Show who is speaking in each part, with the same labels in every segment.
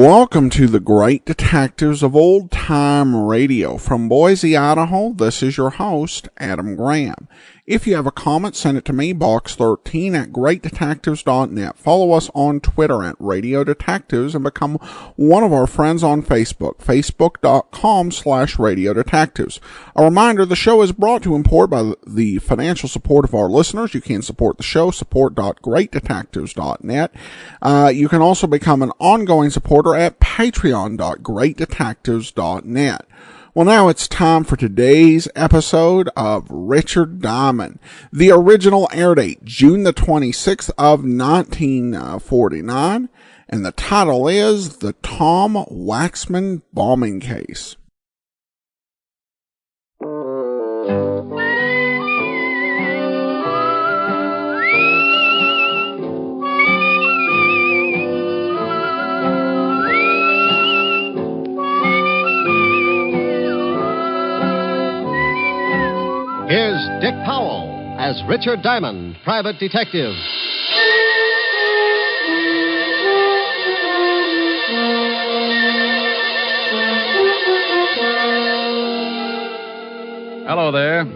Speaker 1: Welcome to the Great Detectives of Old Time Radio. From Boise, Idaho, this is your host, Adam Graham. If you have a comment, send it to me, box13 at greatdetectives.net. Follow us on Twitter at Radio Detectives and become one of our friends on Facebook, facebook.com/Radio Detectives. A reminder, the show is brought to you in part by the financial support of our listeners. You can support the show, support.greatdetectives.net. You can also become an ongoing supporter at patreon.greatdetectives.net. Well, now it's time for today's episode of Richard Diamond. The original air date, June the 26th of 1949, and the title is The Tom Waxman Bombing Case.
Speaker 2: Here's Dick Powell as Richard Diamond, private detective.
Speaker 3: Hello there.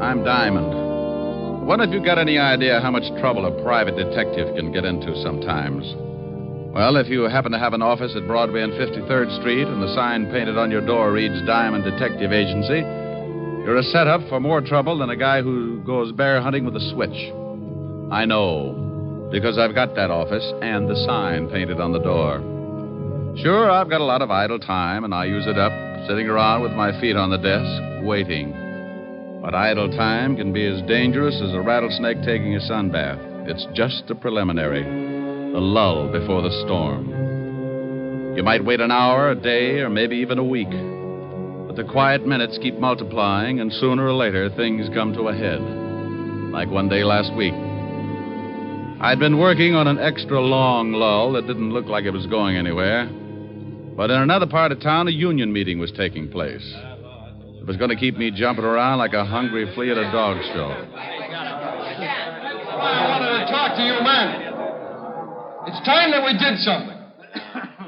Speaker 3: I'm Diamond. I wonder if you've got any idea how much trouble a private detective can get into sometimes. Well, if you happen to have an office at Broadway and 53rd Street and the sign painted on your door reads Diamond Detective Agency, you're a setup for more trouble than a guy who goes bear hunting with a switch. I know, because I've got that office and the sign painted on the door. Sure, I've got a lot of idle time, and I use it up sitting around with my feet on the desk, waiting. But idle time can be as dangerous as a rattlesnake taking a sunbath. It's just a preliminary, the lull before the storm. You might wait an hour, a day, or maybe even a week. The quiet minutes keep multiplying, and sooner or later, things come to a head. Like one day last week. I'd been working on an extra long lull that didn't look like it was going anywhere. But in another part of town, a union meeting was taking place. It was going to keep me jumping around like a hungry flea at a dog show.
Speaker 4: I wanted to talk to you, man. It's time that we did something.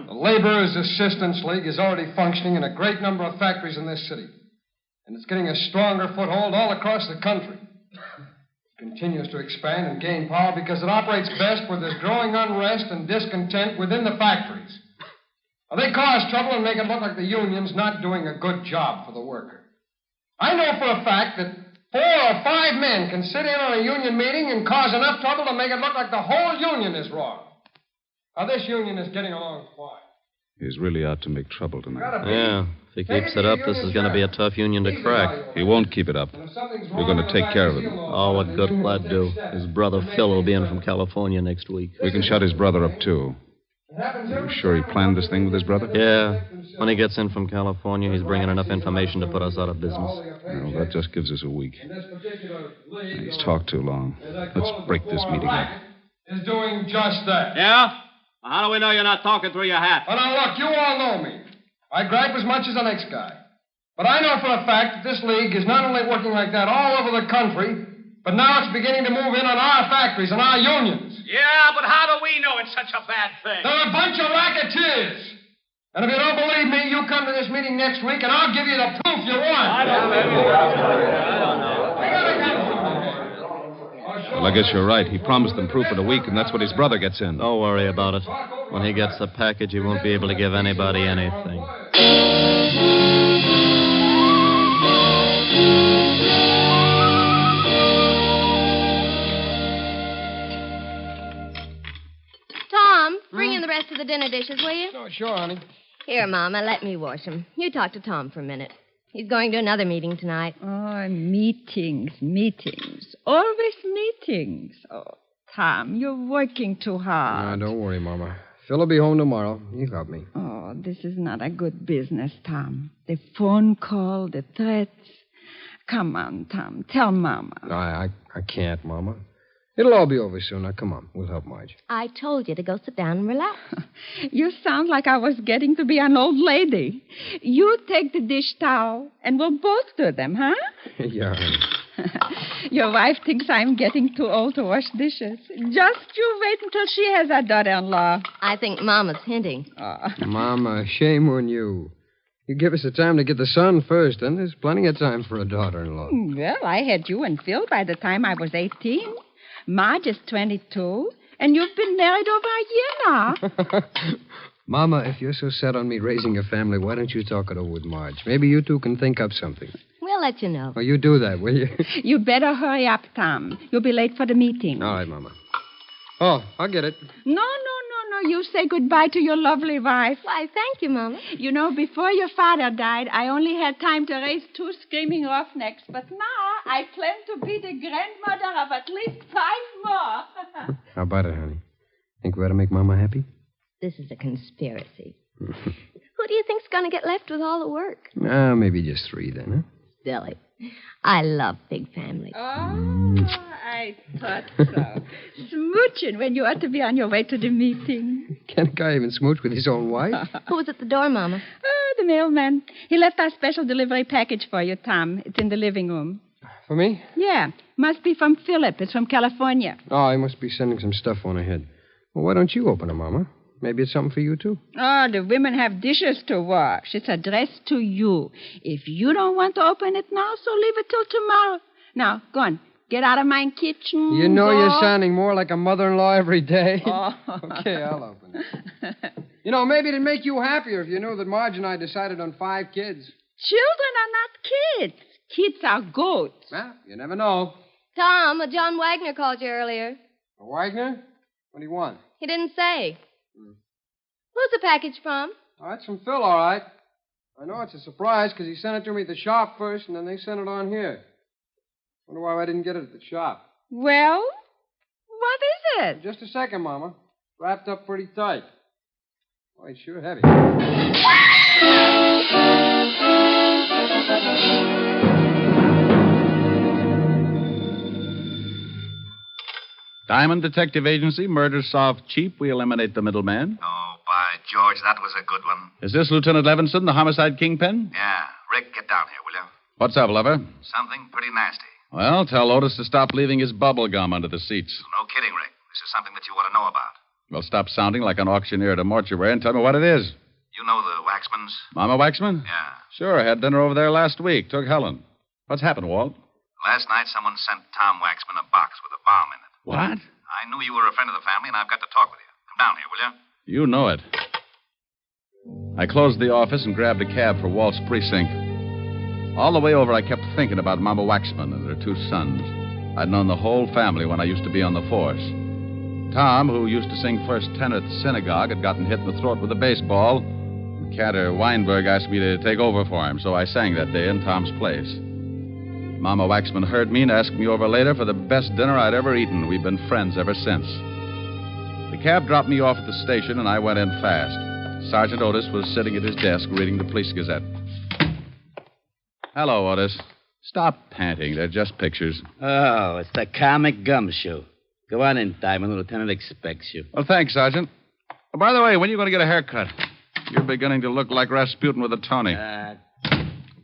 Speaker 4: The Laborers' Assistance League is already functioning in a great number of factories in this city. And it's getting a stronger foothold all across the country. It continues to expand and gain power because it operates best where there's growing unrest and discontent within the factories. Now, they cause trouble and make it look like the union's not doing a good job for the worker. I know for a fact that 4 or 5 men can sit in on a union meeting and cause enough trouble to make it look like the whole union is wrong. Now, this union is getting along fine.
Speaker 3: He's really out to make trouble tonight.
Speaker 5: Yeah, if he keeps it up, this is going to be a tough union to crack.
Speaker 3: He won't keep it up. We're going to take care of him.
Speaker 5: Oh, what good will that do? His brother Phil will be in from California next week.
Speaker 3: We can shut his brother up, too. Are you sure he planned this thing with his brother?
Speaker 5: Yeah. When he gets in from California, he's bringing enough information to put us out of business.
Speaker 3: Well, that just gives us a week. He's talked too long. Let's break this meeting up.
Speaker 4: Is doing just that.
Speaker 6: Yeah? How do we know you're not talking through your hat?
Speaker 4: Well, now, look, you all know me. I gripe as much as the next guy. But I know for a fact that this league is not only working like that all over the country, but now it's beginning to move in on our factories and our unions.
Speaker 6: Yeah, but how do we know it's such a bad thing?
Speaker 4: They're a bunch of racketeers. And if you don't believe me, you come to this meeting next week, and I'll give you the proof you want. I don't know.
Speaker 3: Well, I guess you're right. He promised them proof in a week, and that's what his brother gets in.
Speaker 5: Don't worry about it. When he gets the package, he won't be able to give anybody anything.
Speaker 7: Tom, bring in the rest of the dinner dishes, will you?
Speaker 4: Oh, sure, honey.
Speaker 7: Here, Mama, let me wash them. You talk to Tom for a minute. He's going to another meeting tonight.
Speaker 8: Oh, meetings. Always meetings. Oh, Tom, you're working too hard.
Speaker 9: No, don't worry, Mama. Phil will be home tomorrow. You got me.
Speaker 8: Oh, this is not a good business, Tom. The phone call, the threats. Come on, Tom. Tell Mama.
Speaker 9: I can't, Mama. It'll all be over soon. Now, come on. We'll help Marge.
Speaker 7: I told you to go sit down and relax.
Speaker 8: You sound like I was getting to be an old lady. You take the dish towel, and we'll both do them, huh?
Speaker 9: Yeah, honey.
Speaker 8: Your wife thinks I'm getting too old to wash dishes. Just you wait until she has a daughter-in-law.
Speaker 7: I think Mama's hinting.
Speaker 9: Mama, shame on you. You give us the time to get the son first, then there's plenty of time for a daughter-in-law.
Speaker 8: Well, I had you and Phil by the time I was 18. Marge is 22, and you've been married over a year now.
Speaker 9: Mama, if you're so set on me raising a family, why don't you talk it over with Marge? Maybe you two can think up something.
Speaker 7: We'll let you know.
Speaker 9: Well, you do that, will you?
Speaker 8: You better hurry up, Tom. You'll be late for the meeting.
Speaker 9: All right, Mama. Oh, I'll get it.
Speaker 8: No. You say goodbye to your lovely wife.
Speaker 7: Why, thank you, Mama.
Speaker 8: You know, before your father died, I only had time to raise 2 screaming roughnecks. But now I plan to be the grandmother of at least 5 more.
Speaker 9: How about it, honey? Think we ought to make Mama happy?
Speaker 7: This is a conspiracy. Who do you think's going to get left with all the work?
Speaker 9: Maybe just 3 then, huh?
Speaker 7: Silly. I love big families.
Speaker 8: Oh, I thought so. Smooching when you ought to be on your way to the meeting.
Speaker 9: Can a guy even smooch with his own wife?
Speaker 7: Who was at the door, Mama?
Speaker 8: The mailman. He left our special delivery package for you, Tom. It's in the living room.
Speaker 9: For me?
Speaker 8: Yeah. Must be from Philip. It's from California.
Speaker 9: Oh, he must be sending some stuff on ahead. Well, why don't you open it, Mama? Maybe it's something for you, too.
Speaker 8: Oh, the women have dishes to wash. It's addressed to you. If you don't want to open it now, so leave it till tomorrow. Now, go on. Get out of my kitchen.
Speaker 9: You know
Speaker 8: go.
Speaker 9: You're sounding more like a mother-in-law every day.
Speaker 8: Oh.
Speaker 9: Okay, I'll open it. You know, maybe it'd make you happier if you knew that Marge and I decided on 5 kids.
Speaker 8: Children are not kids. Kids are goats.
Speaker 9: Well, you never know.
Speaker 7: Tom, John Wagner called you earlier.
Speaker 9: Wagner? What do you want?
Speaker 7: He didn't say. Who's the package from?
Speaker 9: Oh, that's from Phil, all right. I know it's a surprise because he sent it to me at the shop first, and then they sent it on here. Wonder why I didn't get it at the shop.
Speaker 8: Well, what is it?
Speaker 9: Just a second, Mama. Wrapped up pretty tight. Boy, it's sure heavy.
Speaker 3: Diamond Detective Agency, murder solved cheap. We eliminate the middleman.
Speaker 10: Oh, by George, that was a good one.
Speaker 3: Is this Lieutenant Levinson, the homicide kingpin?
Speaker 10: Yeah. Rick, get down here, will you?
Speaker 3: What's up, lover?
Speaker 10: Something pretty nasty.
Speaker 3: Well, tell Otis to stop leaving his bubble gum under the seats.
Speaker 10: No kidding, Rick. This is something that you want to know about.
Speaker 3: Well, stop sounding like an auctioneer at a mortuary and tell me what it is.
Speaker 10: You know the Waxmans?
Speaker 3: Mama Waxman?
Speaker 10: Yeah.
Speaker 3: Sure, I had dinner over there last week. Took Helen. What's happened, Walt?
Speaker 10: Last night, someone sent Tom Waxman a box with a bomb in it.
Speaker 3: What?
Speaker 10: I knew you were a friend of the family, and I've got to talk with you. Come down here, will you?
Speaker 3: You know it. I closed the office and grabbed a cab for Walt's precinct. All the way over, I kept thinking about Mama Waxman and her 2 sons. I'd known the whole family when I used to be on the force. Tom, who used to sing first tenor at the synagogue, had gotten hit in the throat with a baseball. Cantor Weinberg asked me to take over for him, so I sang that day in Tom's place. Mama Waxman heard me and asked me over later for the best dinner I'd ever eaten. We've been friends ever since. The cab dropped me off at the station, and I went in fast. Sergeant Otis was sitting at his desk reading the Police Gazette. Hello, Otis. Stop panting. They're just pictures.
Speaker 11: Oh, it's the comic gumshoe. Go on in, Diamond. The lieutenant expects you.
Speaker 3: Well, thanks, Sergeant. Oh, by the way, when are you going to get a haircut? You're beginning to look like Rasputin with a Tony.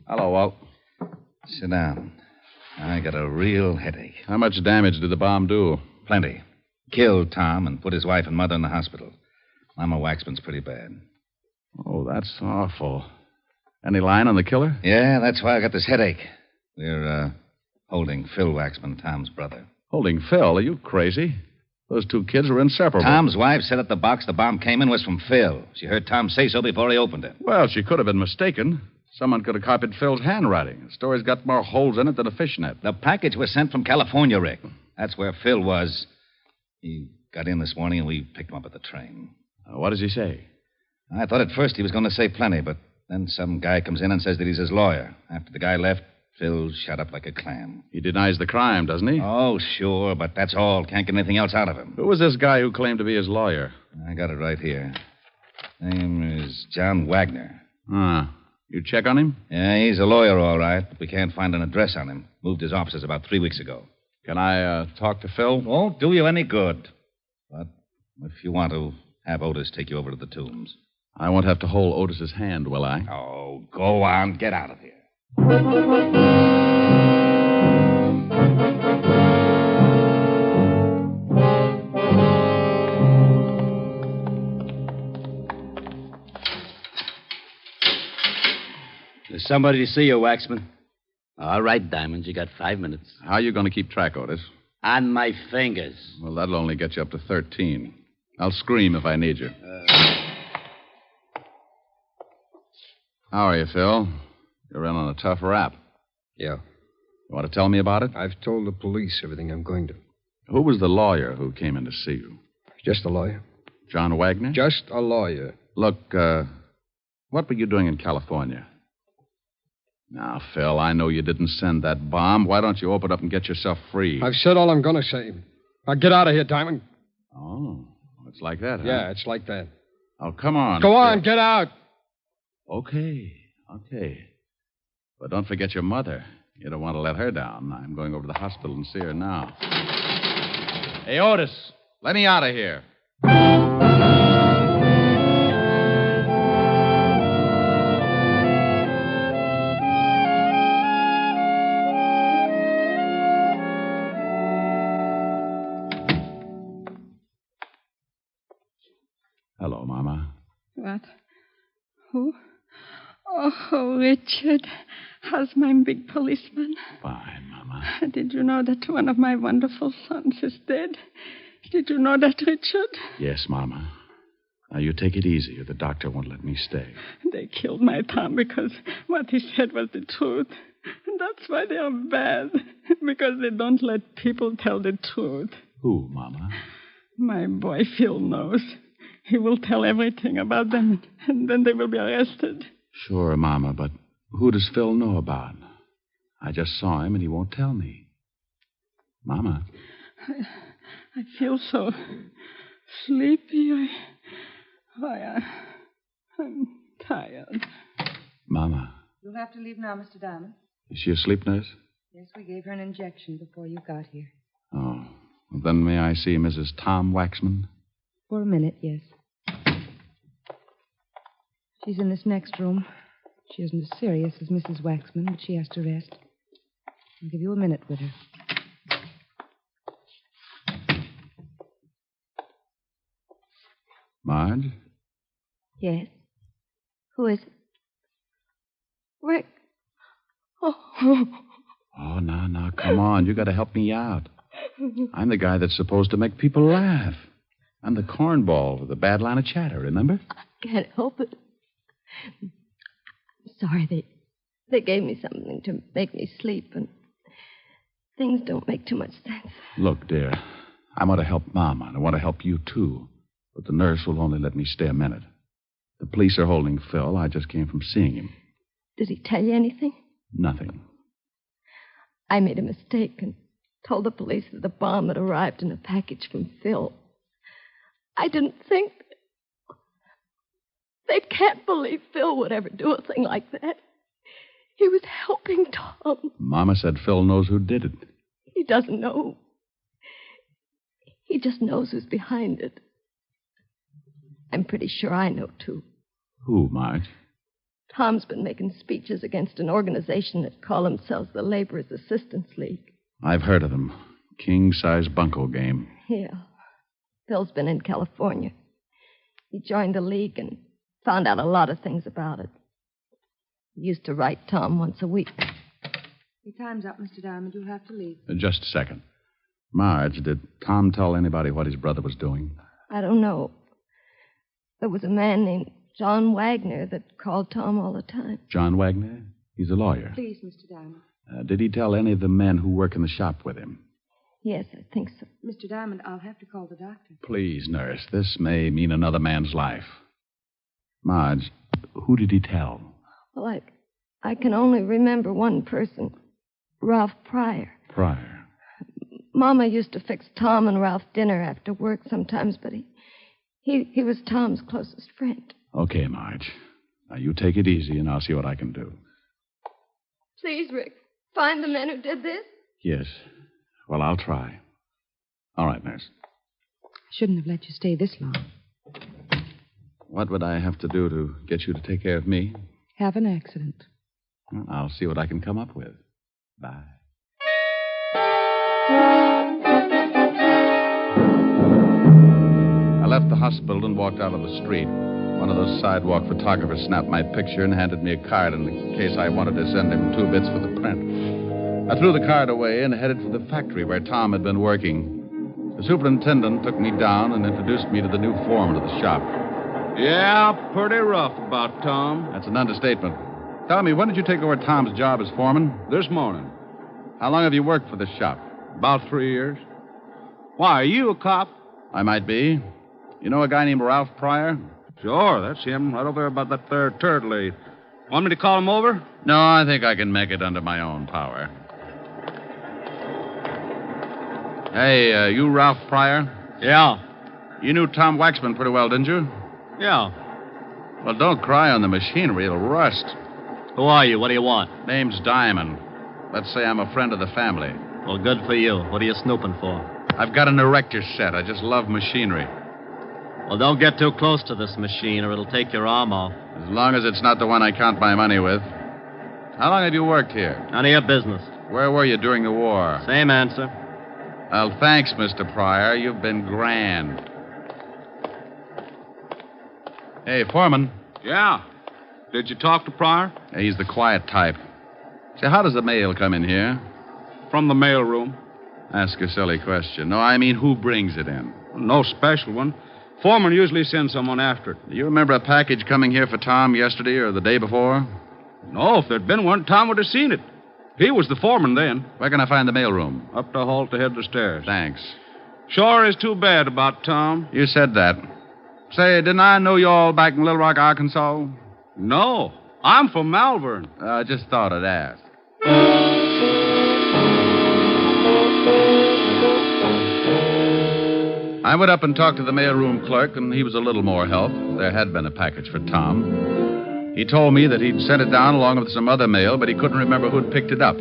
Speaker 3: Hello, Walt.
Speaker 10: Sit down. I got a real headache.
Speaker 3: How much damage did the bomb do?
Speaker 10: Plenty. Killed Tom and put his wife and mother in the hospital. Mama Waxman's pretty bad.
Speaker 3: Oh, that's awful. Any line on the killer?
Speaker 10: Yeah, that's why I got this headache. We're, holding Phil Waxman, Tom's brother.
Speaker 3: Holding Phil? Are you crazy? Those 2 kids were inseparable.
Speaker 10: Tom's wife said that the box the bomb came in was from Phil. She heard Tom say so before he opened it.
Speaker 3: Well, she could have been mistaken. Someone could have copied Phil's handwriting. The story's got more holes in it than a fishnet.
Speaker 10: The package was sent from California, Rick. That's where Phil was. He got in this morning, and we picked him up at the train.
Speaker 3: What does he say?
Speaker 10: I thought at first he was going to say plenty, but then some guy comes in and says that he's his lawyer. After the guy left, Phil shut up like a clam.
Speaker 3: He denies the crime, doesn't he?
Speaker 10: Oh, sure, but that's all. Can't get anything else out of him.
Speaker 3: Who was this guy who claimed to be his lawyer?
Speaker 10: I got it right here. Name is John Wagner.
Speaker 3: You check on him?
Speaker 10: Yeah, he's a lawyer, all right. But we can't find an address on him. Moved his offices about 3 weeks ago.
Speaker 3: Can I talk to Phil?
Speaker 10: Won't do you any good. But if you want to, have Otis take you over to the tombs.
Speaker 3: I won't have to hold Otis's hand, will I?
Speaker 10: Oh, go on. Get out of here.
Speaker 11: There's somebody to see you, Waxman. All right, Diamond, you got 5 minutes.
Speaker 3: How are you going to keep track, Otis?
Speaker 11: On my fingers.
Speaker 3: Well, that'll only get you up to 13. I'll scream if I need you. How are you, Phil? You're in on a tough rap.
Speaker 9: Yeah.
Speaker 3: You want to tell me about it?
Speaker 9: I've told the police everything I'm going to.
Speaker 3: Who was the lawyer who came in to see you?
Speaker 9: Just a lawyer.
Speaker 3: John Wagner?
Speaker 9: Just a lawyer.
Speaker 3: Look, what were you doing in California? Now, Phil, I know you didn't send that bomb. Why don't you open up and get yourself free?
Speaker 9: I've said all I'm going to say. Now, get out of here, Diamond.
Speaker 3: Oh, it's like that, huh?
Speaker 9: Yeah, it's like that.
Speaker 3: Oh, come on.
Speaker 9: Go on, get out.
Speaker 3: Okay. But don't forget your mother. You don't want to let her down. I'm going over to the hospital and see her now. Hey, Otis, let me out of here. Hello, Mama.
Speaker 8: What? Who? Oh, Richard. How's my big policeman?
Speaker 3: Fine, Mama.
Speaker 8: Did you know that one of my wonderful sons is dead? Did you know that, Richard?
Speaker 3: Yes, Mama. Now, you take it easy, or the doctor won't let me stay.
Speaker 8: They killed my Tom because what he said was the truth. And that's why they are bad. Because they don't let people tell the truth.
Speaker 3: Who, Mama?
Speaker 8: My boy Phil knows. He will tell everything about them, and then they will be arrested.
Speaker 3: Sure, Mama, but who does Phil know about? I just saw him, and he won't tell me. Mama.
Speaker 8: I feel so sleepy. I'm tired.
Speaker 3: Mama.
Speaker 12: You'll have to leave now, Mr. Diamond.
Speaker 3: Is she asleep, nurse?
Speaker 12: Yes, we gave her an injection before you got here.
Speaker 3: Oh. Well, then may I see Mrs. Tom Waxman?
Speaker 12: For a minute, yes. She's in this next room. She isn't as serious as Mrs. Waxman, but she has to rest. I'll give you a minute with her.
Speaker 3: Marge?
Speaker 7: Yes. Who is it? Rick. Oh.
Speaker 3: Oh, now, come on. You got to help me out. I'm the guy that's supposed to make people laugh. I'm the cornball with the bad line of chatter, remember?
Speaker 7: I can't help it. Sorry, they gave me something to make me sleep, and things don't make too much sense.
Speaker 3: Look, dear, I want to help Mama, and I want to help you, too. But the nurse will only let me stay a minute. The police are holding Phil. I just came from seeing him.
Speaker 7: Did he tell you anything?
Speaker 3: Nothing.
Speaker 7: I made a mistake and told the police that the bomb had arrived in a package from Phil. I didn't think... They can't believe Phil would ever do a thing like that. He was helping Tom.
Speaker 3: Mama said Phil knows who did it.
Speaker 7: He doesn't know. He just knows who's behind it. I'm pretty sure I know, too.
Speaker 3: Who, Marge?
Speaker 7: Tom's been making speeches against an organization that call themselves the Laborers' Assistance League.
Speaker 3: I've heard of them. King-size bunco game.
Speaker 7: Yeah. Phil's been in California. He joined the league and found out a lot of things about it. He used to write Tom once a week.
Speaker 12: Your time's up, Mr. Diamond. You'll have to leave.
Speaker 3: Just a second. Marge, did Tom tell anybody what his brother was doing?
Speaker 7: I don't know. There was a man named John Wagner that called Tom all the time.
Speaker 3: John Wagner? He's a lawyer.
Speaker 12: Please, Mr. Diamond.
Speaker 3: Did he tell any of the men who work in the shop with him?
Speaker 7: Yes, I think so.
Speaker 12: Mr. Diamond, I'll have to call the doctor.
Speaker 3: Please, nurse. This may mean another man's life. Marge, who did he tell?
Speaker 7: Well, I can only remember one person. Ralph Pryor.
Speaker 3: Pryor.
Speaker 7: Mama used to fix Tom and Ralph dinner after work sometimes, but he was Tom's closest friend.
Speaker 3: Okay, Marge. Now, you take it easy, and I'll see what I can do.
Speaker 7: Please, Rick, find the men who did this.
Speaker 3: Yes. Well, I'll try. All right, nurse.
Speaker 12: Shouldn't have let you stay this long.
Speaker 3: What would I have to do to get you to take care of me?
Speaker 12: Have an accident.
Speaker 3: Well, I'll see what I can come up with. Bye. left the hospital and walked out on the street. One of those sidewalk photographers snapped my picture and handed me a card in case I wanted to send him 2 bits for the print. I threw the card away and headed for the factory where Tom had been working. The superintendent took me down and introduced me to the new foreman of the shop.
Speaker 13: Yeah, pretty rough about Tom.
Speaker 3: That's an understatement. Tell me, when did you take over Tom's job as foreman?
Speaker 13: This morning.
Speaker 3: How long have you worked for this shop?
Speaker 13: About 3 years. Why, are you a cop?
Speaker 3: I might be. You know a guy named Ralph Pryor?
Speaker 13: Sure, that's him, right over there about that there turd lead. Want me to call him over?
Speaker 3: No, I think I can make it under my own power. Hey, you Ralph Pryor?
Speaker 13: Yeah.
Speaker 3: You knew Tom Waxman pretty well, didn't you?
Speaker 13: Yeah.
Speaker 3: Well, don't cry on the machinery. It'll rust.
Speaker 5: Who are you? What do you want?
Speaker 3: Name's Diamond. Let's say I'm a friend of the family.
Speaker 5: Well, good for you. What are you snooping for?
Speaker 3: I've got an erector set. I just love machinery.
Speaker 5: Well, don't get too close to this machine or it'll take your arm off.
Speaker 3: As long as it's not the one I count my money with. How long have you worked here?
Speaker 5: None of your business.
Speaker 3: Where were you during the war?
Speaker 5: Same answer.
Speaker 3: Well, thanks, Mr. Pryor. You've been grand. Hey, Foreman.
Speaker 13: Yeah. Did you talk to Pryor?
Speaker 3: Yeah, he's the quiet type. Say, how does the mail come in here?
Speaker 13: From the mail room.
Speaker 3: Ask a silly question. No, I mean, who brings it in?
Speaker 13: No special one. Foreman usually sends someone after it.
Speaker 3: Do you remember a package coming here for Tom yesterday or the day before?
Speaker 13: No, if there'd been one, Tom would have seen it. He was the foreman then.
Speaker 3: Where can I find the mailroom?
Speaker 13: Up the hall to head of the stairs.
Speaker 3: Thanks.
Speaker 13: Sure is too bad about Tom.
Speaker 3: You said that. Say, didn't I know you all back in Little Rock, Arkansas?
Speaker 13: No. I'm from Malvern.
Speaker 3: I just thought I'd ask. I went up and talked to the mailroom clerk, and he was a little more help. There had been a package for Tom. He told me that he'd sent it down along with some other mail, but he couldn't remember who'd picked it up.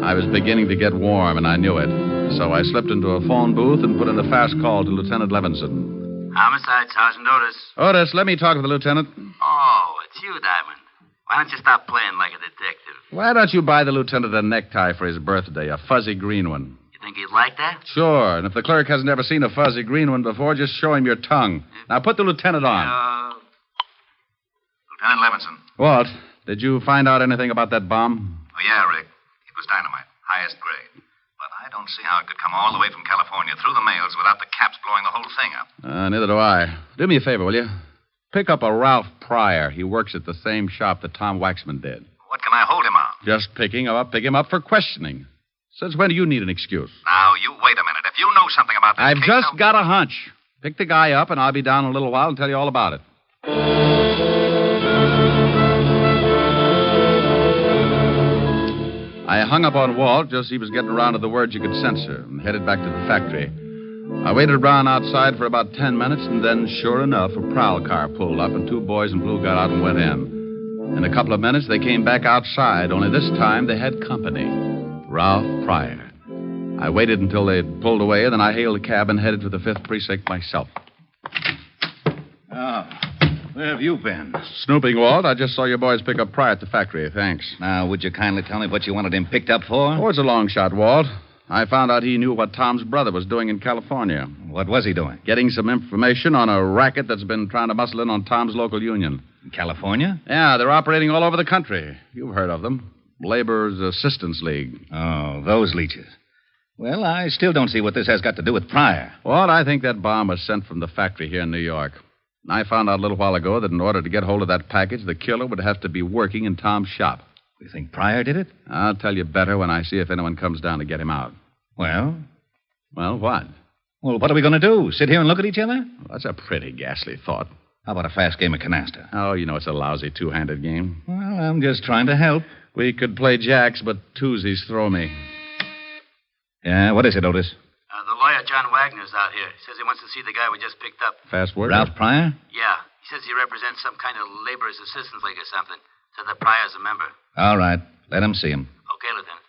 Speaker 3: I was beginning to get warm, and I knew it. So I slipped into a phone booth and put in a fast call to Lieutenant Levinson.
Speaker 14: Homicide, Sergeant Otis.
Speaker 3: Otis, let me talk to the lieutenant.
Speaker 14: Oh, it's you, Diamond. Why don't you stop playing like a detective?
Speaker 3: Why don't you buy the lieutenant a necktie for his birthday, a fuzzy green one?
Speaker 14: You think he'd like that?
Speaker 3: Sure, and if the clerk hasn't ever seen a fuzzy green one before, just show him your tongue. Now put the lieutenant on.
Speaker 10: Lieutenant Levinson.
Speaker 3: What? Did you find out anything about that bomb?
Speaker 10: Oh, yeah, Rick. It was dynamite, highest grade. But I don't see how it could come all the way from California through the mails without the caps blowing the whole thing up.
Speaker 3: Neither do I. Do me a favor, will you? Pick up a Ralph Pryor. He works at the same shop that Tom Waxman did.
Speaker 10: What can I hold him on?
Speaker 3: Just pick him up for questioning. Since when do you need an excuse?
Speaker 10: Now, you wait a minute. If you know something about this
Speaker 3: I've
Speaker 10: case,
Speaker 3: just got a hunch. Pick the guy up, and I'll be down in a little while and tell you all about it. I hung up on Walt just as he was getting around to the words you could censor and headed back to the factory. I waited around outside for about 10 minutes, and then, sure enough, a prowl car pulled up, and 2 boys in blue got out and went in. In a couple of minutes, they came back outside, only this time they had company. Ralph Pryor. I waited until they'd pulled away, and then I hailed a cab and headed for the 5th Precinct myself.
Speaker 10: Oh, where have you been?
Speaker 3: Snooping, Walt. I just saw your boys pick up Pryor at the factory. Thanks.
Speaker 10: Now, would you kindly tell me what you wanted him picked up for?
Speaker 3: Oh, it's a long shot, Walt. I found out he knew what Tom's brother was doing in California.
Speaker 10: What was he doing?
Speaker 3: Getting some information on a racket that's been trying to muscle in on Tom's local union.
Speaker 10: In California?
Speaker 3: Yeah, they're operating all over the country. You've heard of them. Labor's Assistance League.
Speaker 10: Oh, those leeches. Well, I still don't see what this has got to do with Pryor.
Speaker 3: Walt, I think that bomb was sent from the factory here in New York. I found out a little while ago that in order to get hold of that package, the killer would have to be working in Tom's shop.
Speaker 10: You think Pryor did it?
Speaker 3: I'll tell you better when I see if anyone comes down to get him out.
Speaker 10: Well?
Speaker 3: Well, what?
Speaker 10: Well, what are we going to do? Sit here and look at each other?
Speaker 3: Well, that's a pretty ghastly thought.
Speaker 10: How about a fast game of canasta?
Speaker 3: Oh, you know it's a lousy two-handed game.
Speaker 10: Well, I'm just trying to help.
Speaker 3: We could play jacks, but twosies throw me.
Speaker 10: Yeah, what is it, Otis?
Speaker 14: The lawyer, John Wagner's out here. He says he wants to see the guy we just picked up.
Speaker 3: Fast word?
Speaker 10: Ralph Pryor?
Speaker 14: Yeah. He says he represents some kind of laborers' assistance league or something. Said that Pryor's a member.
Speaker 10: All right. Let him see him.
Speaker 14: Okay, Lieutenant.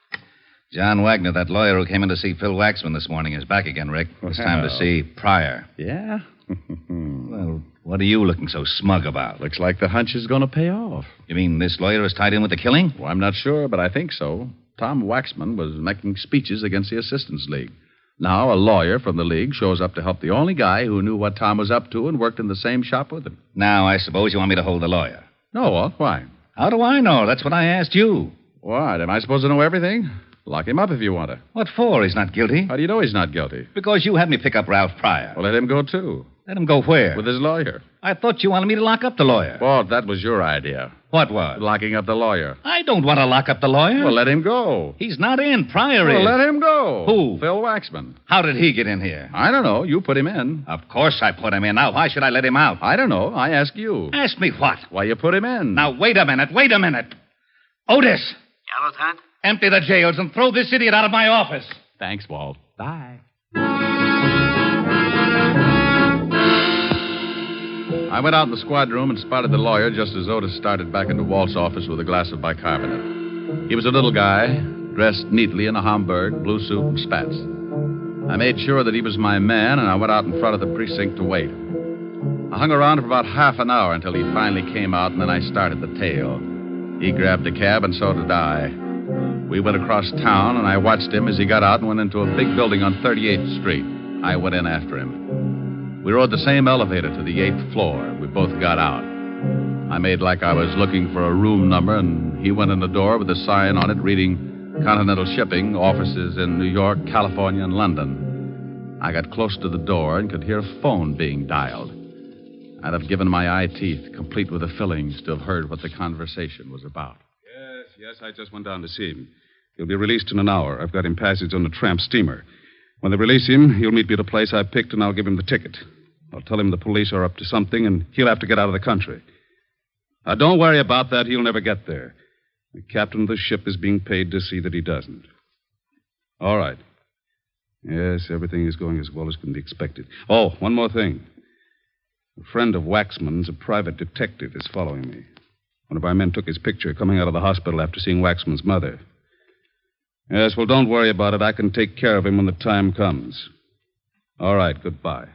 Speaker 10: John Wagner, that lawyer who came in to see Phil Waxman this morning, is back again, Rick. It's time to see Pryor.
Speaker 3: Yeah?
Speaker 10: Well, what are you looking so smug about?
Speaker 3: Looks like the hunch is going to pay off.
Speaker 10: You mean this lawyer is tied in with the killing?
Speaker 3: Well, I'm not sure, but I think so. Tom Waxman was making speeches against the Assistance League. Now a lawyer from the League shows up to help the only guy who knew what Tom was up to and worked in the same shop with him.
Speaker 10: Now, I suppose you want me to hold the lawyer.
Speaker 3: No, Walt. Why?
Speaker 10: How do I know? That's what I asked you.
Speaker 3: What? Am I supposed to know everything? Lock him up if you want to.
Speaker 10: What for? He's not guilty.
Speaker 3: How do you know he's not guilty?
Speaker 10: Because you had me pick up Ralph Pryor.
Speaker 3: Well, let him go, too.
Speaker 10: Let him go where?
Speaker 3: With his lawyer.
Speaker 10: I thought you wanted me to lock up the lawyer.
Speaker 3: Walt, that was your idea.
Speaker 10: What was?
Speaker 3: Locking up the lawyer.
Speaker 10: I don't want to lock up the lawyer.
Speaker 3: Well, let him go.
Speaker 10: He's not in. Pryor is.
Speaker 3: Well, let him go.
Speaker 10: Who?
Speaker 3: Phil Waxman.
Speaker 10: How did he get in here?
Speaker 3: I don't know. You put him in.
Speaker 10: Of course I put him in. Now, why should I let him out?
Speaker 3: I don't know. I ask you.
Speaker 10: Ask me what?
Speaker 3: Why you put him in.
Speaker 10: Now, wait a minute. Otis.
Speaker 14: Yeah, Lieutenant?
Speaker 10: Empty the jails and throw this idiot out of my office.
Speaker 3: Thanks, Walt.
Speaker 10: Bye.
Speaker 3: I went out in the squad room and spotted the lawyer just as Otis started back into Walt's office with a glass of bicarbonate. He was a little guy, dressed neatly in a Homburg, blue suit, and spats. I made sure that he was my man, and I went out in front of the precinct to wait. I hung around for about half an hour until he finally came out, and then I started the tale. He grabbed a cab, and so did I. We went across town, and I watched him as he got out and went into a big building on 38th Street. I went in after him. We rode the same elevator to the 8th floor. We both got out. I made like I was looking for a room number, and he went in the door with a sign on it reading Continental Shipping, offices in New York, California, and London. I got close to the door and could hear a phone being dialed. I'd have given my eye teeth, complete with the fillings, to have heard what the conversation was about.
Speaker 13: Yes, I just went down to see him. He'll be released in an hour. I've got him passage on the tramp steamer. When they release him, he'll meet me at a place I picked, and I'll give him the ticket. I'll tell him the police are up to something, and he'll have to get out of the country. Now, don't worry about that. He'll never get there. The captain of the ship is being paid to see that he doesn't. All right. Yes, everything is going as well as can be expected. Oh, one more thing. A friend of Waxman's, a private detective, is following me. One of our men took his picture coming out of the hospital after seeing Waxman's mother. Yes, well, don't worry about it. I can take care of him when the time comes. All right, goodbye.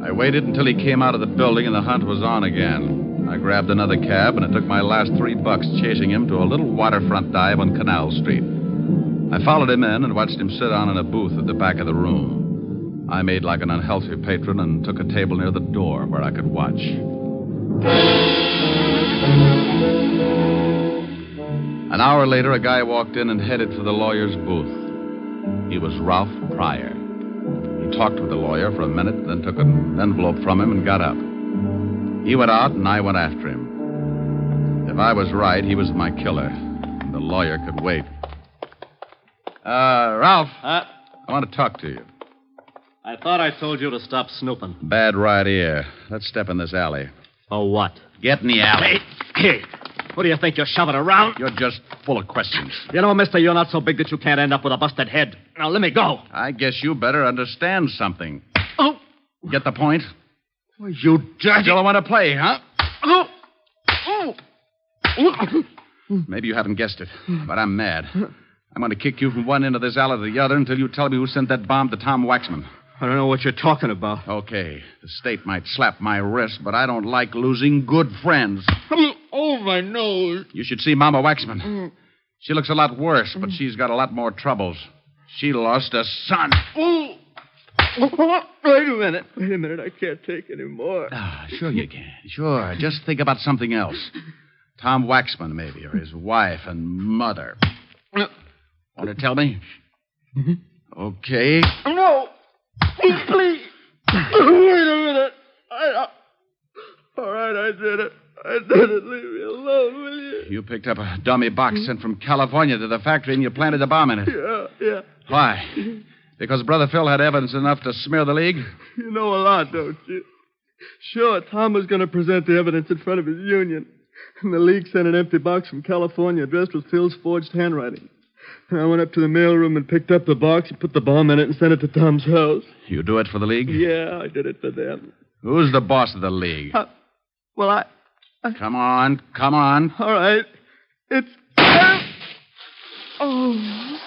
Speaker 3: I waited until he came out of the building and the hunt was on again. I grabbed another cab, and it took my last $3 chasing him to a little waterfront dive on Canal Street. I followed him in and watched him sit down in a booth at the back of the room. I made like an unhealthy patron and took a table near the door where I could watch. An hour later, a guy walked in and headed for the lawyer's booth. He was Ralph Pryor. He talked with the lawyer for a minute, then took an envelope from him and got up. He went out, and I went after him. If I was right, he was my killer, and the lawyer could wait. Ralph, I want to talk to you.
Speaker 5: I thought I told you to stop snooping.
Speaker 3: Bad right ear. Let's step in this alley.
Speaker 5: Oh, what?
Speaker 3: Get in the alley.
Speaker 5: Hey, what do you think you're shoving around?
Speaker 3: You're just full of questions.
Speaker 5: You know, mister, you're not so big that you can't end up with a busted head. Now, let me go.
Speaker 3: I guess you better understand something. Oh! Get the point?
Speaker 5: Oh, you dirty...
Speaker 3: Still want to play, huh? Maybe you haven't guessed it, but I'm mad. I'm going to kick you from one end of this alley to the other until you tell me who sent that bomb to Tom Waxman.
Speaker 5: I don't know what you're talking about.
Speaker 3: Okay, the state might slap my wrist, but I don't like losing good friends.
Speaker 5: Oh, my nose.
Speaker 3: You should see Mama Waxman. She looks a lot worse, but she's got a lot more troubles. She lost a son.
Speaker 5: Oh. Wait a minute. I can't take any more.
Speaker 3: Sure you can. Sure. Just think about something else. Tom Waxman, maybe, or his wife and mother. Want to tell me? Okay.
Speaker 5: No. Please. Wait a minute. All right, I did it. Leave me alone, will you?
Speaker 3: You picked up a dummy box sent from California to the factory and you planted a bomb in it.
Speaker 5: Yeah.
Speaker 3: Why? Because Brother Phil had evidence enough to smear the League?
Speaker 5: You know a lot, don't you? Sure, Tom was going to present the evidence in front of his union. And the League sent an empty box from California addressed with Phil's forged handwriting. And I went up to the mailroom and picked up the box and put the bomb in it and sent it to Tom's house.
Speaker 3: You do it for the League?
Speaker 5: Yeah, I did it for them.
Speaker 3: Who's the boss of the League?
Speaker 5: Well, I...
Speaker 3: Come on.
Speaker 5: All right. It's... Oh.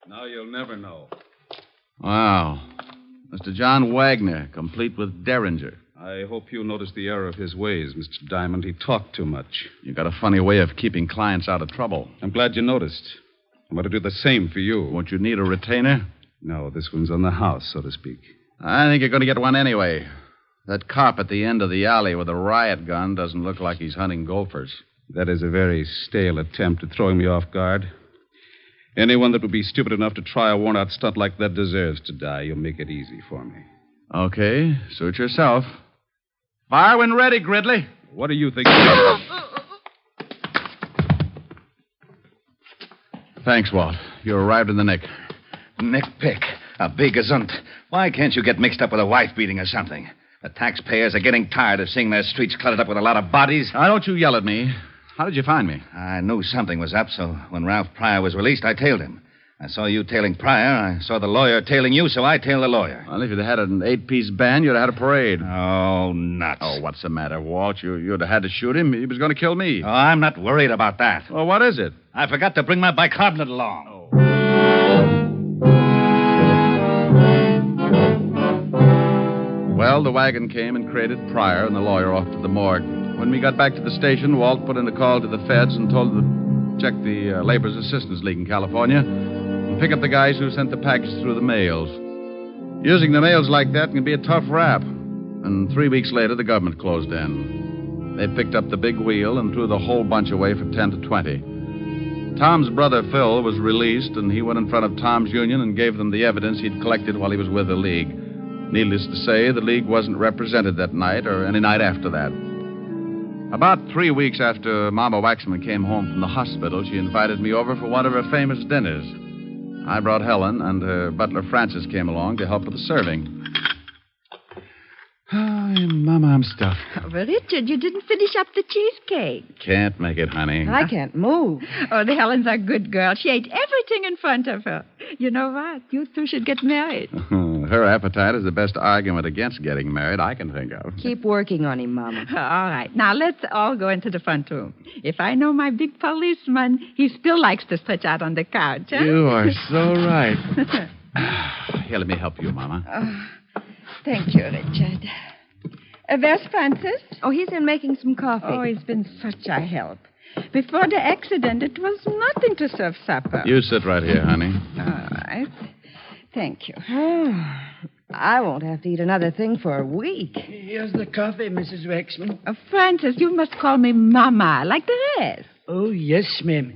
Speaker 13: Now you'll never know.
Speaker 3: Wow. Mr. John Wagner, complete with Derringer.
Speaker 13: I hope you noticed the error of his ways, Mr. Diamond. He talked too much.
Speaker 3: You got a funny way of keeping clients out of trouble.
Speaker 13: I'm glad you noticed. I'm going to do the same for you.
Speaker 3: Won't you need a retainer?
Speaker 13: No, this one's on the house, so to speak.
Speaker 3: I think you're going to get one anyway. That cop at the end of the alley with a riot gun doesn't look like he's hunting gophers.
Speaker 13: That is a very stale attempt at throwing me off guard. Anyone that would be stupid enough to try a worn-out stunt like that deserves to die. You'll make it easy for me.
Speaker 3: Okay, suit yourself. Fire when ready, Gridley.
Speaker 13: What do you think?
Speaker 3: Thanks, Walt. You arrived in the nick.
Speaker 10: Nick Pick, a big gazunt. Why can't you get mixed up with a wife beating or something? The taxpayers are getting tired of seeing their streets cluttered up with a lot of bodies.
Speaker 3: Now, don't you yell at me. How did you find me?
Speaker 10: I knew something was up, so when Ralph Pryor was released, I tailed him. I saw you tailing Pryor. I saw the lawyer tailing you, so I tailed the lawyer.
Speaker 3: Well, if you'd had an 8-piece band, you'd have had a parade.
Speaker 10: Oh, nuts.
Speaker 3: Oh, what's the matter, Walt? You'd have had to shoot him. He was going to kill me.
Speaker 10: Oh, I'm not worried about that.
Speaker 3: Well, what is it?
Speaker 10: I forgot to bring my bicarbonate along.
Speaker 3: Oh. Well, the wagon came and crated Pryor and the lawyer off to the morgue. When we got back to the station, Walt put in a call to the feds and told them to check the Labor's Assistance League in California and pick up the guys who sent the package through the mails. Using the mails like that can be a tough rap. And 3 weeks later, the government closed in. They picked up the big wheel and threw the whole bunch away for 10 to 20. Tom's brother, Phil, was released, and he went in front of Tom's union and gave them the evidence he'd collected while he was with the League. Needless to say, the League wasn't represented that night or any night after that. About 3 weeks after Mama Waxman came home from the hospital, she invited me over for one of her famous dinners. I brought Helen, and her butler Francis came along to help with the serving. Oh, Mama, I'm stuffed.
Speaker 8: Oh, but Richard, you didn't finish up the cheesecake.
Speaker 3: Can't make it, honey.
Speaker 12: I can't move.
Speaker 8: Oh, the Helen's a good girl. She ate everything in front of her. You know what? You two should get married.
Speaker 3: Her appetite is the best argument against getting married I can think of.
Speaker 12: Keep working on him, Mama.
Speaker 8: All right. Now, let's all go into the front room. If I know my big policeman, he still likes to stretch out on the couch, huh?
Speaker 3: You are so right. Here, let me help you, Mama.
Speaker 8: Thank you, Richard. Where's Francis?
Speaker 12: Oh, he's in making some coffee.
Speaker 8: Oh, he's been such a help. Before the accident, it was nothing to serve supper.
Speaker 3: You sit right here, honey.
Speaker 8: All right. Thank you.
Speaker 12: I won't have to eat another thing for a week.
Speaker 15: Here's the coffee, Mrs. Waxman.
Speaker 8: Francis, you must call me Mama, like the rest.
Speaker 15: Oh, yes, ma'am.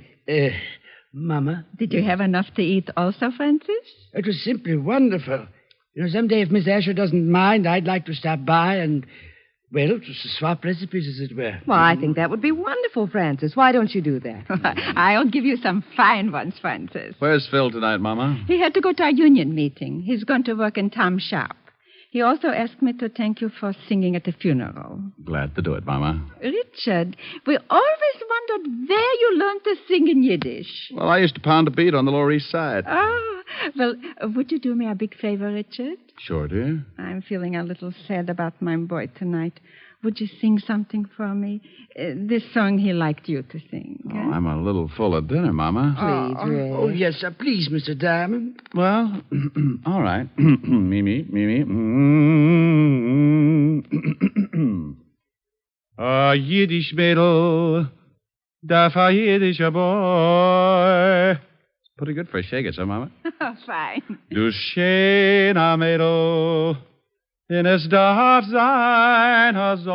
Speaker 15: Mama.
Speaker 8: Did you have enough to eat also, Francis?
Speaker 15: It was simply wonderful. You know, someday if Miss Asher doesn't mind, I'd like to stop by and, well, just to swap recipes, as it were.
Speaker 12: Well, I think that would be wonderful, Francis. Why don't you do that?
Speaker 8: I'll give you some fine ones, Francis.
Speaker 3: Where's Phil tonight, Mama?
Speaker 8: He had to go to a union meeting. He's going to work in Tom's shop. He also asked me to thank you for singing at the funeral.
Speaker 3: Glad to do it, Mama.
Speaker 8: Richard, we always wondered where you learned to sing in Yiddish.
Speaker 3: Well, I used to pound a beat on the Lower East Side.
Speaker 8: Oh, well, would you do me a big favor, Richard?
Speaker 3: Sure, dear.
Speaker 8: I'm feeling a little sad about my boy tonight. Would you sing something for me? This song he liked you to sing.
Speaker 3: Oh, I'm a little full of dinner, Mama.
Speaker 12: Please, Ray.
Speaker 15: Oh, yes, sir. Please, Mr. Diamond.
Speaker 3: Well, all right. Mimi. A Yiddish Mädel, darf a Yiddischer boy. Pretty good for a shake it, so, Mama.
Speaker 8: Fine.
Speaker 3: Du schöner Mädel, denn es darf sein a Säu.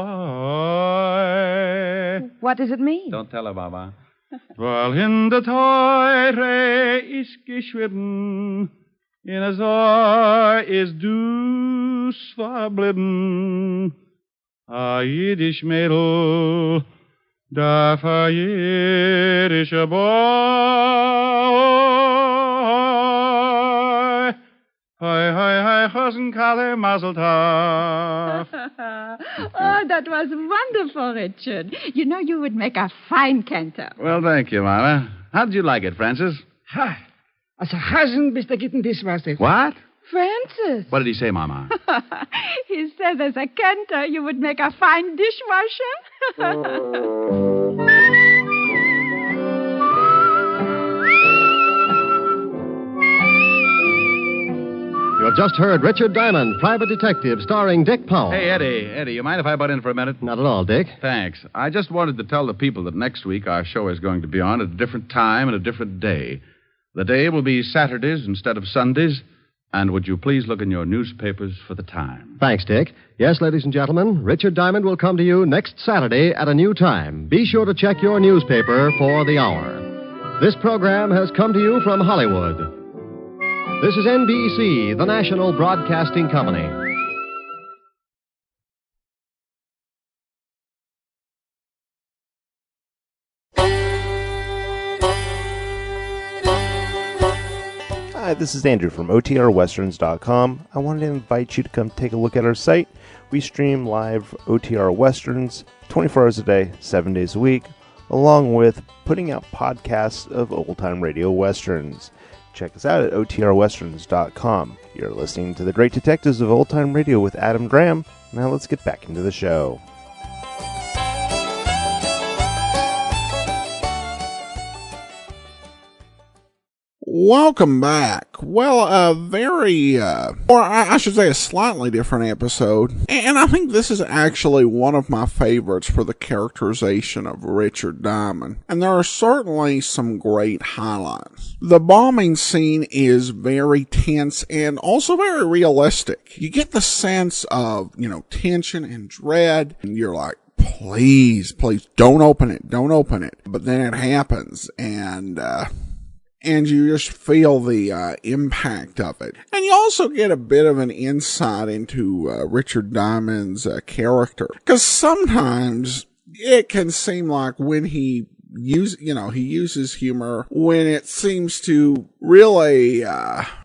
Speaker 12: What does it mean?
Speaker 3: Don't tell her, Mama. Weil in der Teure ist geschrieben, in a Säu ist du's verblieben. A Yiddish Mädel, darf a Yiddischer boy. Hi, Hosenkalle, Mazel tov.
Speaker 8: Oh, that was wonderful, Richard. You know you would make a fine cantor.
Speaker 3: Well, thank you, Mama. How did you like it, Francis?
Speaker 15: Ha! Als een hazen bis da gitten Dishwasser.
Speaker 3: What?
Speaker 12: Francis.
Speaker 3: What did he say, Mama?
Speaker 8: He said as a cantor you would make a fine dishwasher.
Speaker 3: Your
Speaker 2: have just heard Richard Diamond, Private Detective, starring Dick Powell.
Speaker 3: Hey, Eddie, you mind if I butt in for a minute?
Speaker 2: Not at all, Dick.
Speaker 3: Thanks. I just wanted to tell the people that next week our show is going to be on at a different time and a different day. The day will be Saturdays instead of Sundays. And would you please look in your newspapers for the time?
Speaker 2: Thanks, Dick. Yes, ladies and gentlemen, Richard Diamond will come to you next Saturday at a new time. Be sure to check your newspaper for the hour. This program has come to you from Hollywood. This is NBC, the national broadcasting company.
Speaker 16: Hi, this is Andrew from OTRWesterns.com. I wanted to invite you to come take a look at our site. We stream live OTR Westerns 24 hours a day, 7 days a week, along with putting out podcasts of old-time radio westerns. Check us out at OTRWesterns.com. You're listening to The Great Detectives of Old Time Radio with Adam Graham. Now let's get back into the show.
Speaker 1: Welcome back. Well, I should say a slightly different episode. And I think this is actually one of my favorites for the characterization of Richard Diamond. And there are certainly some great highlights. The bombing scene is very tense and also very realistic. You get the sense of, tension and dread. And you're like, please, don't open it. But then it happens and you just feel the impact of it. And you also get a bit of an insight into Richard Diamond's character. Because sometimes it can seem like when he uses humor when it seems to really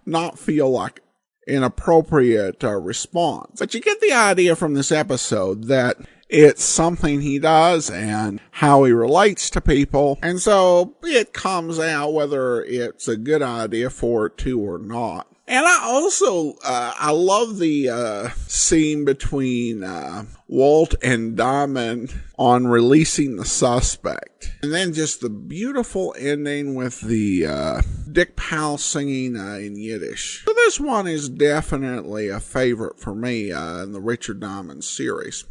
Speaker 1: not feel like an appropriate response. But you get the idea from this episode that it's something he does and how he relates to people. And so it comes out whether it's a good idea for it to or not. And I also, I love the scene between Walt and Diamond on releasing the suspect. And then just the beautiful ending with the Dick Powell singing in Yiddish. So this one is definitely a favorite for me in the Richard Diamond series.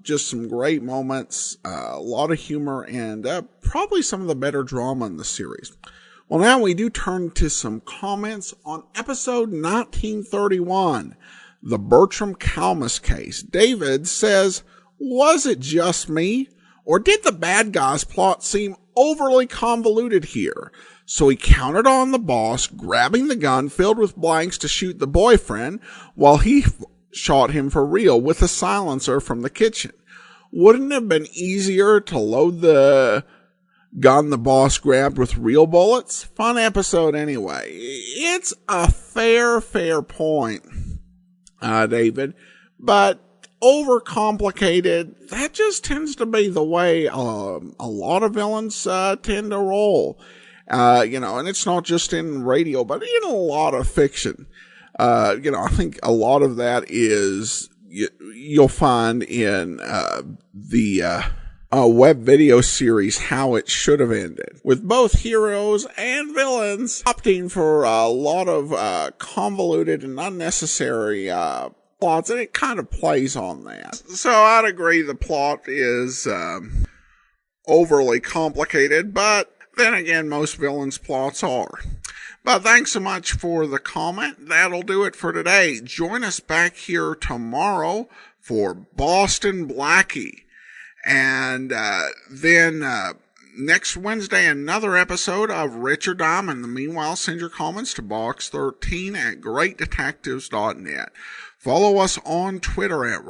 Speaker 1: Just some great moments, a lot of humor, and probably some of the better drama in the series. Well, now we do turn to some comments on episode 1931, the Bertram Kalmus case. David says, was it just me, or did the bad guy's plot seem overly convoluted here? So he counted on the boss grabbing the gun filled with blanks to shoot the boyfriend while he shot him for real with a silencer from the kitchen. Wouldn't it have been easier to load the gun the boss grabbed with real bullets? Fun episode anyway. It's a fair point, David, but overcomplicated. That just tends to be the way a lot of villains tend to roll. And it's not just in radio, but in a lot of fiction. I think a lot of that is you'll find in the web video series How It Should Have Ended, with both heroes and villains opting for a lot of convoluted and unnecessary plots, and it kind of plays on that. So I'd agree the plot is overly complicated, but then again, most villains' plots are. But thanks so much for the comment. That'll do it for today. Join us back here tomorrow for Boston Blackie. And then next Wednesday, another episode of Richard Diamond. Meanwhile, send your comments to box13 at greatdetectives.net. Follow us on Twitter at